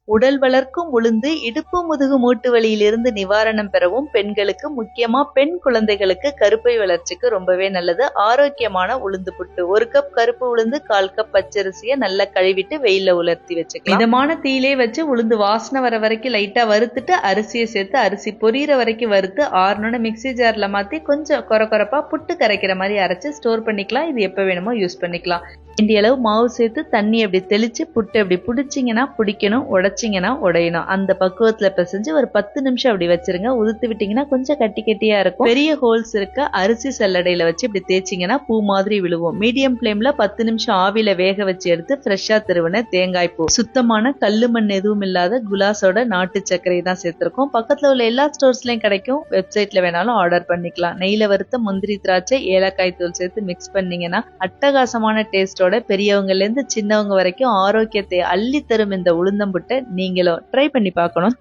உடல் வளர்க்கும் உளுந்து இடுப்பு முதுகு மூட்டு வலியிலிருந்து நிவாரணம் பெறவும், பெண்களுக்கு முக்கியமா பெண் குழந்தைகளுக்கு கருப்பை வளர்ச்சிக்கு ரொம்பவே நல்லது. ஆரோக்கியமான உளுந்து புட்டு. 1 கப் கருப்பு உளுந்து, 1/4 கப் பச்சரிசியை நல்லா கழுவிட்டு வெயில்ல உலர்த்தி வச்சுக்கலாம். மிதமான தீயிலே வச்சு உளுந்து வாசனை வர வரைக்கும் லைட்டா வறுத்துட்டு அரிசியை சேர்த்து அரிசி பொரியிற வரைக்கும் வறுத்து ஆறணும்னு மிக்சி ஜார்ல மாத்தி கொஞ்சம் கொரப்பா புட்டு கரைக்கிற மாதிரி அரைச்சு ஸ்டோர் பண்ணிக்கலாம். இது எப்ப வேணுமோ யூஸ் பண்ணிக்கலாம். வேண்டிய அளவு மாவு சேர்த்து தண்ணி அப்படி தெளிச்சு புட்டு அப்படி பிடிச்சிங்கன்னா பிடிக்கணும், உடைச்சிங்கன்னா உடையணும். அந்த பக்குவத்துல பிசைஞ்சு ஒரு 10 நிமிஷம் அப்படி வச்சிருங்க. உதுத்து விட்டீங்கன்னா கொஞ்சம் கட்டி கட்டியா இருக்கும். பெரிய ஹோல்ஸ் இருக்க அரிசி சல்லடையில வச்சு இப்படி தேய்ச்சிங்கன்னா பூ மாதிரி விழுவும். மீடியம் ஃபிளேம்ல 10 நிமிஷம் ஆவியில வேக வச்சு எடுத்து ஃப்ரெஷ்ஷா திருவின தேங்காய் பூ, சுத்தமான கல்லு மண் எதுவும் இல்லாத குலாஸோட நாட்டு சர்க்கரை தான் சேர்த்திருக்கோம். பக்கத்துல உள்ள எல்லா ஸ்டோர்ஸ்லயும் கிடைக்கும். வெப்சைட்ல வேணாலும் ஆர்டர் பண்ணிக்கலாம். நெய்ல வறுத்த முந்திரி, திராட்சை, ஏலக்காய் தூள் சேர்த்து மிக்ஸ் பண்ணீங்கன்னா அட்டகாசமான டேஸ்ட் பெரியவங்கல இருந்து சின்னவங்க வரைக்கும் ஆரோக்கியத்தை அள்ளி தரும் இந்த உளுந்தம்புட்டை நீங்களும் ட்ரை பண்ணி பார்க்கணும்.